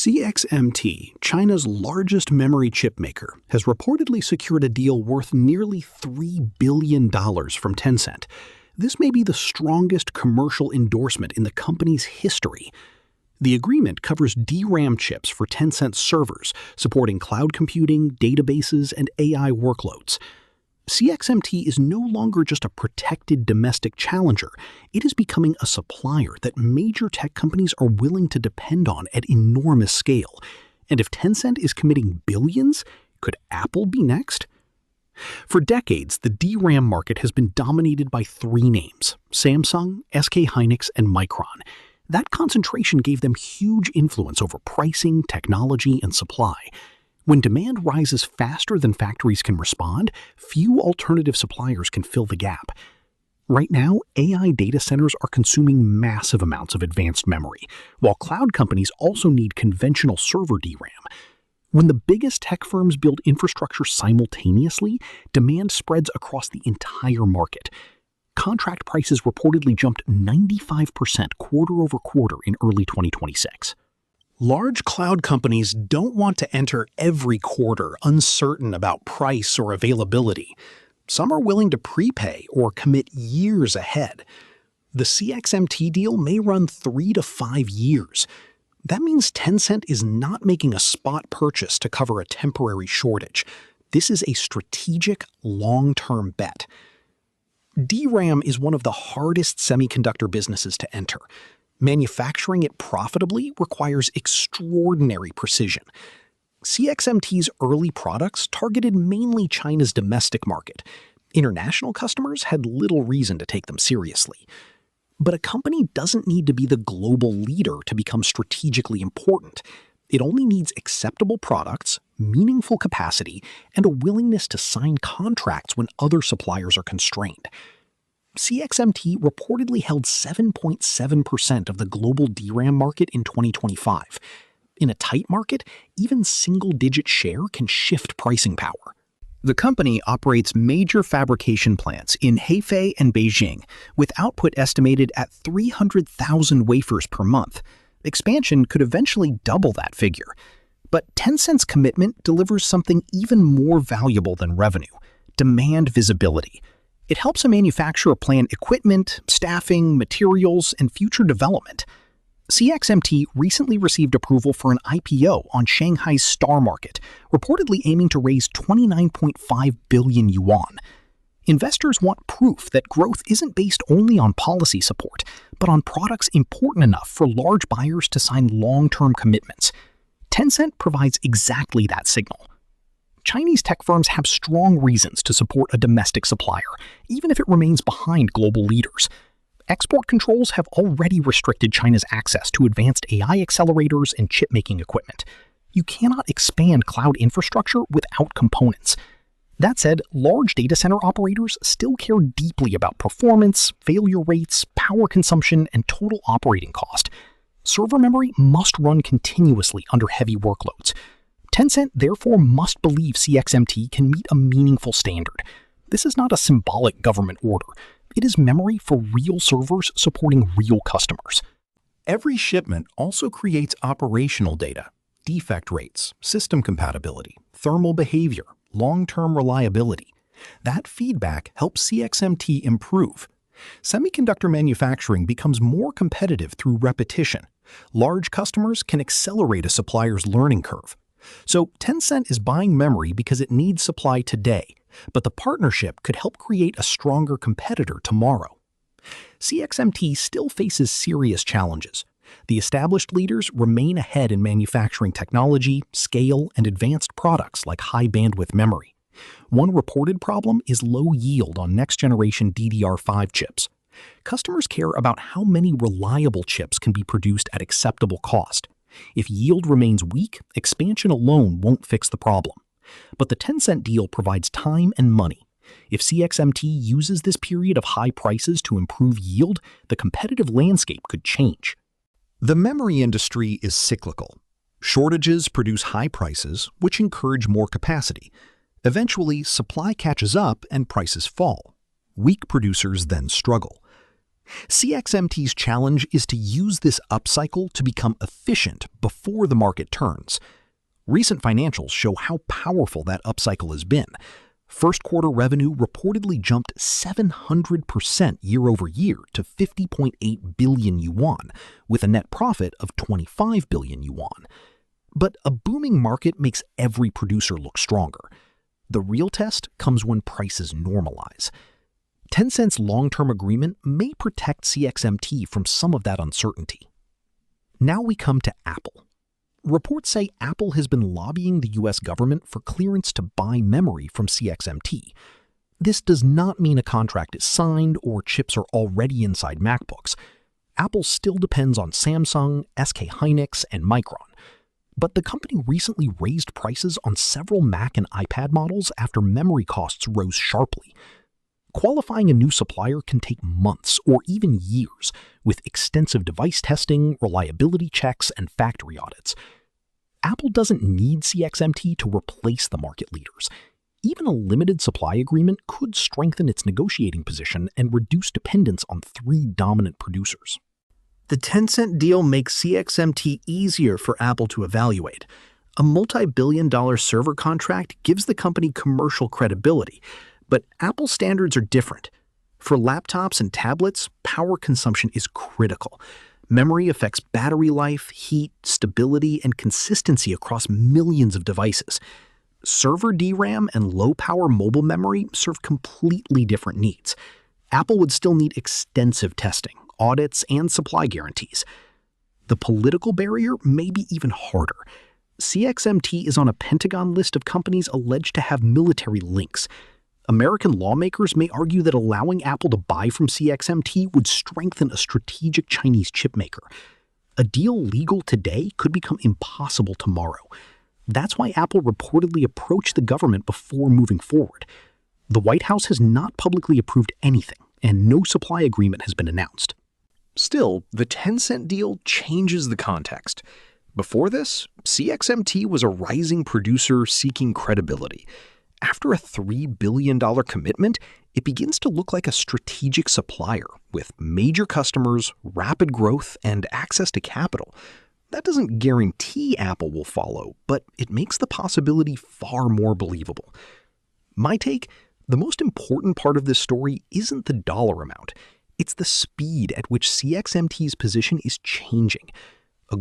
CXMT, China's largest memory chip maker, has reportedly secured a deal worth nearly $3 billion from Tencent. This may be the strongest commercial endorsement in the company's history. The agreement covers DRAM chips for Tencent servers, supporting cloud computing, databases, and AI workloads. CXMT is no longer just a protected domestic challenger. It is becoming a supplier that major tech companies are willing to depend on at enormous scale. And if Tencent is committing billions, could Apple be next? For decades, the DRAM market has been dominated by three names: Samsung, SK Hynix, and Micron. That concentration gave them huge influence over pricing, technology, and supply. When demand rises faster than factories can respond, few alternative suppliers can fill the gap. Right now, AI data centers are consuming massive amounts of advanced memory, while cloud companies also need conventional server DRAM. When the biggest tech firms build infrastructure simultaneously, demand spreads across the entire market. Contract prices reportedly jumped 95% quarter over quarter in early 2026. Large cloud companies don't want to enter every quarter uncertain about price or availability. Some are willing to prepay or commit years ahead. The CXMT deal may run 3 to 5 years. That means Tencent is not making a spot purchase to cover a temporary shortage. This is a strategic, long-term bet. DRAM is one of the hardest semiconductor businesses to enter. Manufacturing it profitably requires extraordinary precision. CXMT's early products targeted mainly China's domestic market. International customers had little reason to take them seriously. But a company doesn't need to be the global leader to become strategically important. It only needs acceptable products, meaningful capacity, and a willingness to sign contracts when other suppliers are constrained. CXMT reportedly held 7.7% of the global DRAM market in 2025. In a tight market, even single-digit share can shift pricing power. The company operates major fabrication plants in Hefei and Beijing, with output estimated at 300,000 wafers per month. Expansion could eventually double that figure. But Tencent's commitment delivers something even more valuable than revenue: demand visibility. It helps a manufacturer plan equipment, staffing, materials, and future development. CXMT recently received approval for an IPO on Shanghai's Star Market, reportedly aiming to raise 29.5 billion yuan. Investors want proof that growth isn't based only on policy support, but on products important enough for large buyers to sign long-term commitments. Tencent provides exactly that signal. Chinese tech firms have strong reasons to support a domestic supplier, even if it remains behind global leaders. Export controls have already restricted China's access to advanced AI accelerators and chip-making equipment. You cannot expand cloud infrastructure without components. That said, large data center operators still care deeply about performance, failure rates, power consumption, and total operating cost. Server memory must run continuously under heavy workloads. Tencent therefore must believe CXMT can meet a meaningful standard. This is not a symbolic government order. It is memory for real servers supporting real customers. Every shipment also creates operational data: defect rates, system compatibility, thermal behavior, long-term reliability. That feedback helps CXMT improve. Semiconductor manufacturing becomes more competitive through repetition. Large customers can accelerate a supplier's learning curve. So Tencent is buying memory because it needs supply today, but the partnership could help create a stronger competitor tomorrow. CXMT still faces serious challenges. The established leaders remain ahead in manufacturing technology, scale, and advanced products like high-bandwidth memory. One reported problem is low yield on next-generation DDR5 chips. Customers care about how many reliable chips can be produced at acceptable cost. If yield remains weak, expansion alone won't fix the problem. But the Tencent deal provides time and money. If CXMT uses this period of high prices to improve yield, the competitive landscape could change. The memory industry is cyclical. Shortages produce high prices, which encourage more capacity. Eventually, supply catches up and prices fall. Weak producers then struggle. CXMT's challenge is to use this upcycle to become efficient before the market turns. Recent financials show how powerful that upcycle has been. First quarter revenue reportedly jumped 700% year-over-year to 50.8 billion yuan, with a net profit of 25 billion yuan. But a booming market makes every producer look stronger. The real test comes when prices normalize. Tencent's long-term agreement may protect CXMT from some of that uncertainty. Now we come to Apple. Reports say Apple has been lobbying the US government for clearance to buy memory from CXMT. This does not mean a contract is signed or chips are already inside MacBooks. Apple still depends on Samsung, SK Hynix, and Micron. But the company recently raised prices on several Mac and iPad models after memory costs rose sharply. Qualifying a new supplier can take months or even years, with extensive device testing, reliability checks, and factory audits. Apple doesn't need CXMT to replace the market leaders. Even a limited supply agreement could strengthen its negotiating position and reduce dependence on three dominant producers. The Tencent deal makes CXMT easier for Apple to evaluate. A multi-billion-dollar server contract gives the company commercial credibility, but Apple standards are different. For laptops and tablets, power consumption is critical. Memory affects battery life, heat, stability, and consistency across millions of devices. Server DRAM and low-power mobile memory serve completely different needs. Apple would still need extensive testing, audits, and supply guarantees. The political barrier may be even harder. CXMT is on a Pentagon list of companies alleged to have military links. American lawmakers may argue that allowing Apple to buy from CXMT would strengthen a strategic Chinese chipmaker. A deal legal today could become impossible tomorrow. That's why Apple reportedly approached the government before moving forward. The White House has not publicly approved anything, and no supply agreement has been announced. Still, the Tencent deal changes the context. Before this, CXMT was a rising producer seeking credibility. After a $3 billion commitment, it begins to look like a strategic supplier with major customers, rapid growth, and access to capital. That doesn't guarantee Apple will follow, but it makes the possibility far more believable. My take, the most important part of this story isn't the dollar amount. It's the speed at which CXMT's position is changing. A